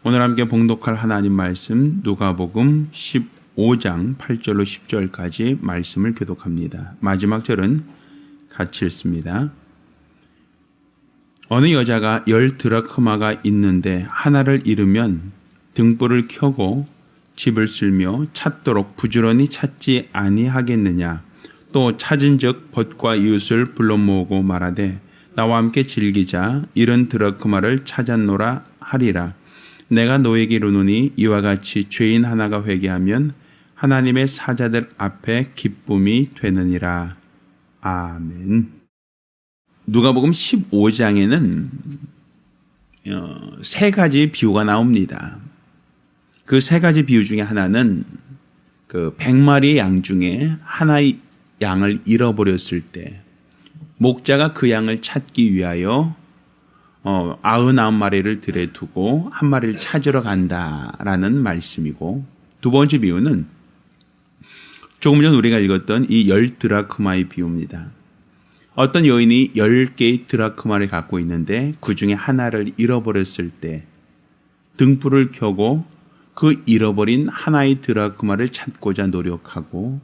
오늘 함께 봉독할 하나님 말씀 누가복음 15장 8절로 10절까지 말씀을 교독합니다. 마지막 절은 같이 읽습니다. 어느 여자가 10드라크마가 있는데 하나를 잃으면 등불을 켜고 집을 쓸며 찾도록 부지런히 찾지 아니하겠느냐. 또 찾은즉 벗과 이웃을 불러 모으고 말하되 나와 함께 즐기자. 잃은 드라크마를 찾았노라 하리라. 내가 너에게 이르노니 이와 같이 죄인 하나가 회개하면 하나님의 사자들 앞에 기쁨이 되느니라. 아멘. 누가복음 15장에는 세 가지 비유가 나옵니다. 그 세 가지 비유 중에 하나는 그 100마리의 양 중에 하나의 양을 잃어버렸을 때 목자가 그 양을 찾기 위하여 99마리를 들에 두고 한 마리를 찾으러 간다라는 말씀이고, 두 번째 비유는 조금 전 우리가 읽었던 이 10드라크마의 비유입니다. 어떤 여인이 10개의 드라크마를 갖고 있는데 그 중에 하나를 잃어버렸을 때 등불을 켜고 그 잃어버린 하나의 드라크마를 찾고자 노력하고,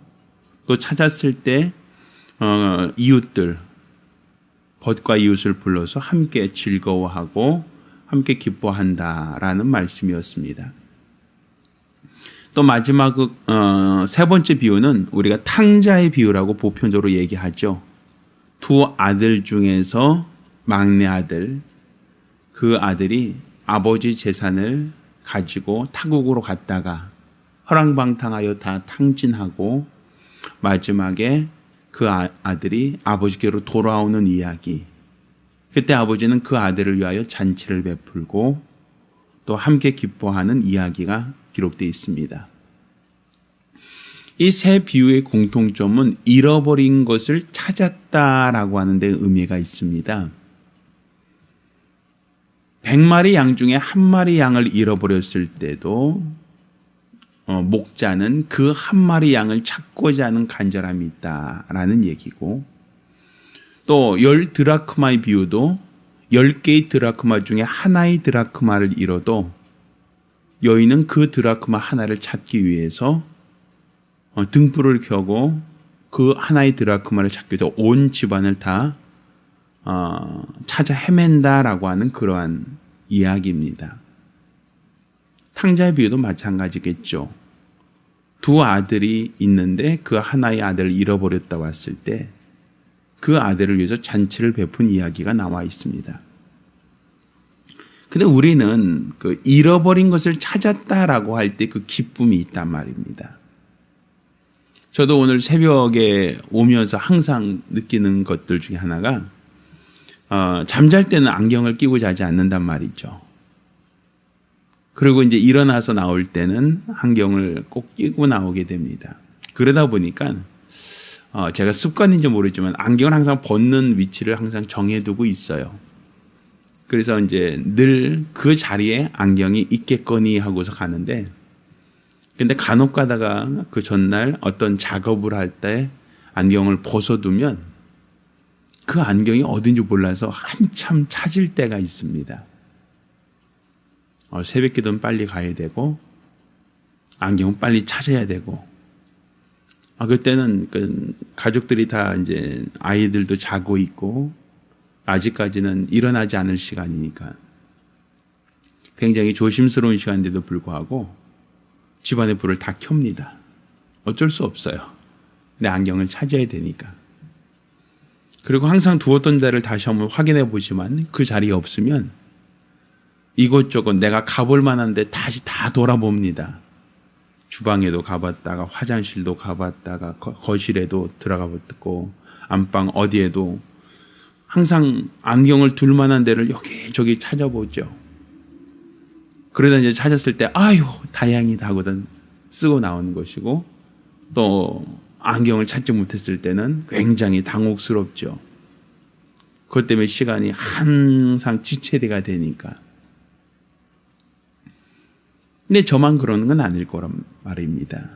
또 찾았을 때 이웃들, 벗과 이웃을 불러서 함께 즐거워하고 함께 기뻐한다라는 말씀이었습니다. 또 마지막 세 번째 비유는 우리가 탕자의 비유라고 보편적으로 얘기하죠. 두 아들 중에서 막내 아들, 그 아들이 아버지 재산을 가지고 타국으로 갔다가 허랑방탕하여 다 탕진하고 마지막에 그 아들이 아버지께로 돌아오는 이야기. 그때 아버지는 그 아들을 위하여 잔치를 베풀고 또 함께 기뻐하는 이야기가 기록되어 있습니다. 이 세 비유의 공통점은 잃어버린 것을 찾았다라고 하는 데 의미가 있습니다. 100마리 양 중에 한 마리 양을 잃어버렸을 때도 목자는 그 한 마리 양을 찾고자 하는 간절함이 있다라는 얘기고, 또 10드라크마의 비유도 10개의 드라크마 중에 하나의 드라크마를 잃어도 여인은 그 드라크마 하나를 찾기 위해서 등불을 켜고 그 하나의 드라크마를 찾기 위해서 온 집안을 다 찾아 헤맨다라고 하는 그러한 이야기입니다. 탕자의 비유도 마찬가지겠죠. 두 아들이 있는데 그 하나의 아들을 잃어버렸다 왔을 때 그 아들을 위해서 잔치를 베푼 이야기가 나와 있습니다. 근데 우리는 그 잃어버린 것을 찾았다라고 할 때 그 기쁨이 있단 말입니다. 저도 오늘 새벽에 오면서 항상 느끼는 것들 중에 하나가 잠잘 때는 안경을 끼고 자지 않는단 말이죠. 그리고 이제 일어나서 나올 때는 안경을 꼭 끼고 나오게 됩니다. 그러다 보니까 제가 습관인지 모르지만 안경을 항상 벗는 위치를 항상 정해두고 있어요. 그래서 이제 늘 그 자리에 안경이 있겠거니 하고서 가는데, 근데 간혹 가다가 그 전날 어떤 작업을 할 때 안경을 벗어두면 그 안경이 어딘지 몰라서 한참 찾을 때가 있습니다. 새벽 기도는 빨리 가야 되고 안경은 빨리 찾아야 되고, 그때는 그 가족들이 다 이제 아이들도 자고 있고 아직까지는 일어나지 않을 시간이니까 굉장히 조심스러운 시간인데도 불구하고 집안의 불을 다 켭니다. 어쩔 수 없어요. 내 안경을 찾아야 되니까. 그리고 항상 두었던 자리를 다시 한번 확인해 보지만 그 자리에 없으면 이곳저곳 내가 가볼 만한데 다시 다 돌아봅니다. 주방에도 가봤다가 화장실도 가봤다가 거실에도 들어가봤고 안방 어디에도 항상 안경을 둘 만한 데를 여기저기 찾아보죠. 그러다 이제 찾았을 때 아유 다행이다 하고는 쓰고 나오는 것이고, 또 안경을 찾지 못했을 때는 굉장히 당혹스럽죠. 그것 때문에 시간이 항상 지체가 되니까. 근데 저만 그러는 건 아닐 거란 말입니다.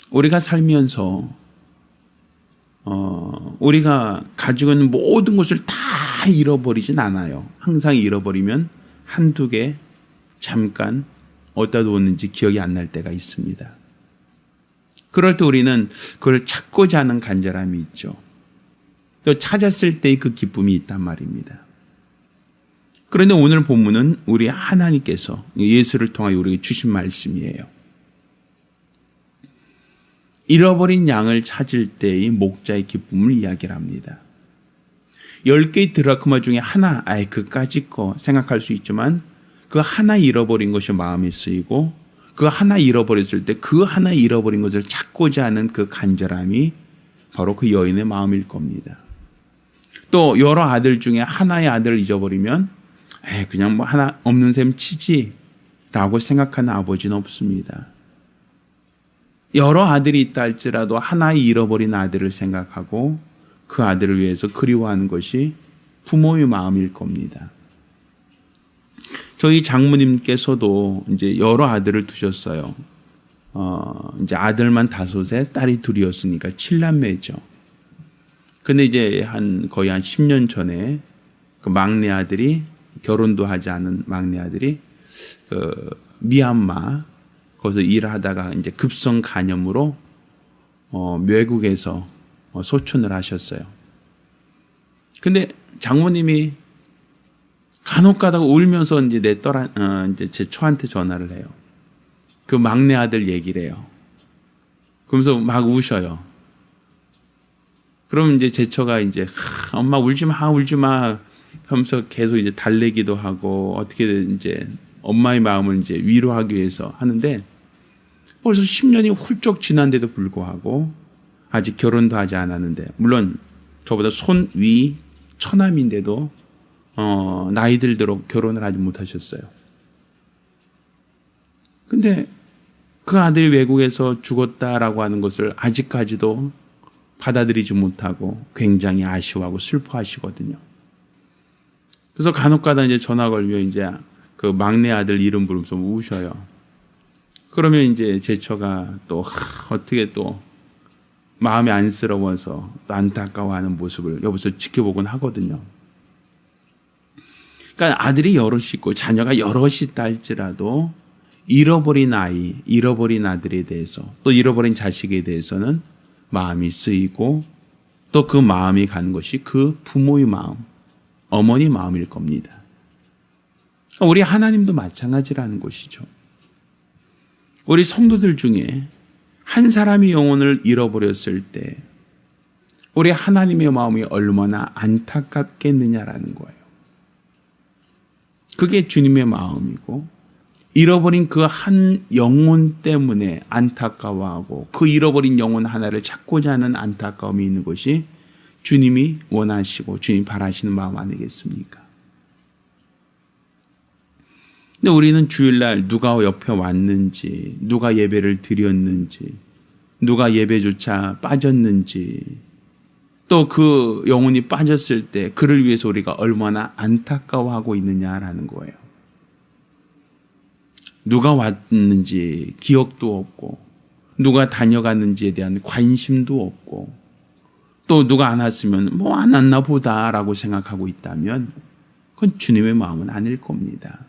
우리가 살면서 우리가 가지고 있는 모든 것을 다 잃어버리진 않아요. 항상 잃어버리면 한두 개 잠깐 어디다 두었는지 기억이 안 날 때가 있습니다. 그럴 때 우리는 그걸 찾고자 하는 간절함이 있죠. 또 찾았을 때의 그 기쁨이 있단 말입니다. 그런데 오늘 본문은 우리 하나님께서 예수를 통하여 우리에게 주신 말씀이에요. 잃어버린 양을 찾을 때의 목자의 기쁨을 이야기를 합니다. 10개의 드라크마 중에 하나, 그까짓 거 생각할 수 있지만 그 하나 잃어버린 것이 마음에 쓰이고 그 하나 잃어버렸을 때 그 하나 잃어버린 것을 찾고자 하는 그 간절함이 바로 그 여인의 마음일 겁니다. 또 여러 아들 중에 하나의 아들을 잊어버리면 그냥 뭐 하나 없는 셈 치지 라고 생각하는 아버지는 없습니다. 여러 아들이 있다 할지라도 하나의 잃어버린 아들을 생각하고 그 아들을 위해서 그리워하는 것이 부모의 마음일 겁니다. 저희 장모님께서도 이제 여러 아들을 두셨어요. 이제 아들만 5에 딸이 2이었으니까 7남매죠. 근데 이제 거의 한 10년 전에 그 막내 아들이 결혼도 하지 않은 막내 아들이 그 미얀마 거기서 일하다가 이제 급성 간염으로 외국에서 소천을 하셨어요. 근데 장모님이 간혹 가다가 울면서 이제 이제 제 처한테 전화를 해요. 그 막내 아들 얘기를 해요. 그러면서 막 우셔요. 그럼 이제 제 처가 이제 엄마 울지 마 하면서 계속 이제 달래기도 하고 어떻게든 이제 엄마의 마음을 이제 위로하기 위해서 하는데 벌써 10년이 훌쩍 지난데도 불구하고 아직 결혼도 하지 않았는데 물론 저보다 손 위 처남인데도 나이 들도록 결혼을 하지 못하셨어요. 근데 그 아들이 외국에서 죽었다라고 하는 것을 아직까지도 받아들이지 못하고 굉장히 아쉬워하고 슬퍼하시거든요. 그래서 간혹가다 이제 전화 걸면 이제 그 막내 아들 이름 부르면서 우셔요. 그러면 이제 제 처가 또 어떻게 또 마음이 안쓰러워서 또 안타까워하는 모습을 옆에서 지켜보곤 하거든요. 그러니까 아들이 여럿이 있고 자녀가 여럿이 있다 할지라도 잃어버린 아이, 잃어버린 아들에 대해서 또 잃어버린 자식에 대해서는 마음이 쓰이고 또 그 마음이 가는 것이 그 부모의 마음, 어머니 마음일 겁니다. 우리 하나님도 마찬가지라는 것이죠. 우리 성도들 중에 한 사람이 영혼을 잃어버렸을 때 우리 하나님의 마음이 얼마나 안타깝겠느냐라는 거예요. 그게 주님의 마음이고 잃어버린 그 한 영혼 때문에 안타까워하고 그 잃어버린 영혼 하나를 찾고자 하는 안타까움이 있는 것이 주님이 원하시고 주님이 바라시는 마음 아니겠습니까? 근데 우리는 주일날 누가 옆에 왔는지, 누가 예배를 드렸는지, 누가 예배조차 빠졌는지, 또 그 영혼이 빠졌을 때 그를 위해서 우리가 얼마나 안타까워하고 있느냐라는 거예요. 누가 왔는지 기억도 없고, 누가 다녀갔는지에 대한 관심도 없고, 또 누가 안 왔으면 뭐 안 왔나 보다라고 생각하고 있다면 그건 주님의 마음은 아닐 겁니다.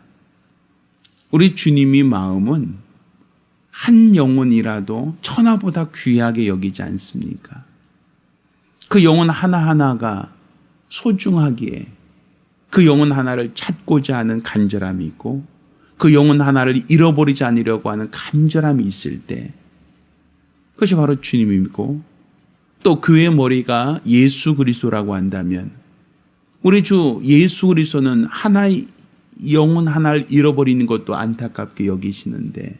우리 주님의 마음은 한 영혼이라도 천하보다 귀하게 여기지 않습니까? 그 영혼 하나하나가 소중하기에 그 영혼 하나를 찾고자 하는 간절함이 있고 그 영혼 하나를 잃어버리지 않으려고 하는 간절함이 있을 때 그것이 바로 주님이고 또 교회의 머리가 예수 그리스도라고 한다면 우리 주 예수 그리스도는 하나의 영혼 하나를 잃어버리는 것도 안타깝게 여기시는데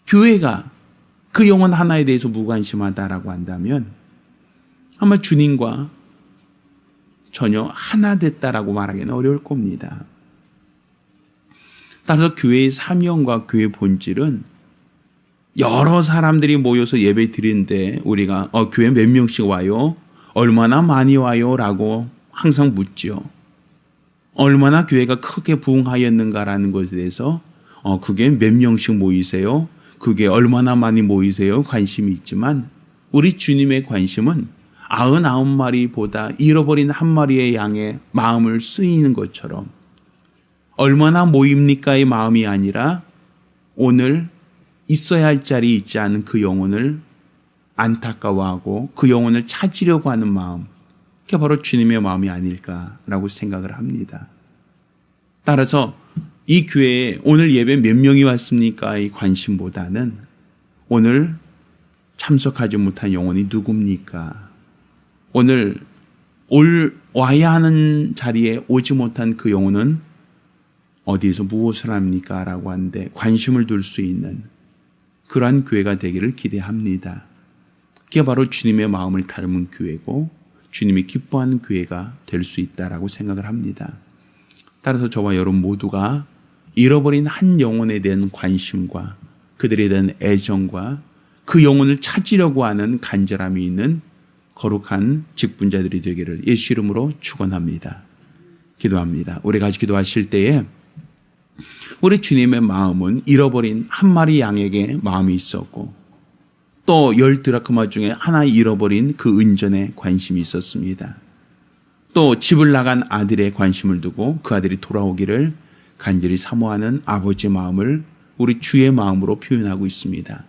교회가 그 영혼 하나에 대해서 무관심하다라고 한다면 아마 주님과 전혀 하나 됐다라고 말하기는 어려울 겁니다. 따라서 교회의 사명과 교회의 본질은 여러 사람들이 모여서 예배 드리는데 우리가 교회 몇 명씩 와요? 얼마나 많이 와요? 라고 항상 묻죠. 얼마나 교회가 크게 부흥하였는가라는 것에 대해서 그게 몇 명씩 모이세요? 그게 얼마나 많이 모이세요? 관심이 있지만 우리 주님의 관심은 99마리보다 잃어버린 한 마리의 양의 마음을 쓰이는 것처럼 얼마나 모입니까의 마음이 아니라 오늘 있어야 할 자리에 있지 않은 그 영혼을 안타까워하고 그 영혼을 찾으려고 하는 마음, 그게 바로 주님의 마음이 아닐까라고 생각을 합니다. 따라서 이 교회에 오늘 예배 몇 명이 왔습니까의 관심보다는 오늘 참석하지 못한 영혼이 누굽니까? 오늘 와야 하는 자리에 오지 못한 그 영혼은 어디에서 무엇을 합니까? 라고 하는데 관심을 둘 수 있는 그러한 교회가 되기를 기대합니다. 그게 바로 주님의 마음을 닮은 교회고 주님이 기뻐하는 교회가 될 수 있다라고 생각을 합니다. 따라서 저와 여러분 모두가 잃어버린 한 영혼에 대한 관심과 그들에 대한 애정과 그 영혼을 찾으려고 하는 간절함이 있는 거룩한 직분자들이 되기를 예수 이름으로 축원합니다. 기도합니다. 우리 같이 기도하실 때에 우리 주님의 마음은 잃어버린 한 마리 양에게 마음이 있었고 또 10드라크마 중에 하나 잃어버린 그 은전에 관심이 있었습니다. 또 집을 나간 아들의 관심을 두고 그 아들이 돌아오기를 간절히 사모하는 아버지의 마음을 우리 주의 마음으로 표현하고 있습니다.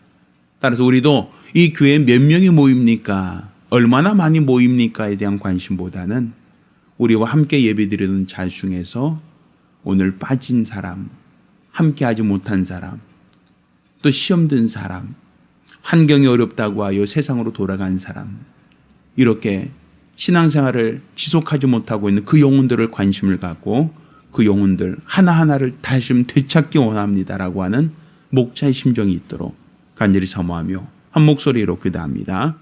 따라서 우리도 이 교회에 몇 명이 모입니까? 얼마나 많이 모입니까에 대한 관심보다는 우리와 함께 예배드리는 자 중에서 오늘 빠진 사람, 함께 하지 못한 사람, 또 시험 든 사람, 환경이 어렵다고 하여 세상으로 돌아간 사람, 이렇게 신앙생활을 지속하지 못하고 있는 그 영혼들을 관심을 갖고 그 영혼들 하나하나를 다시 되찾기 원합니다라고 하는 목자의 심정이 있도록 간절히 사모하며 한 목소리로 기도합니다.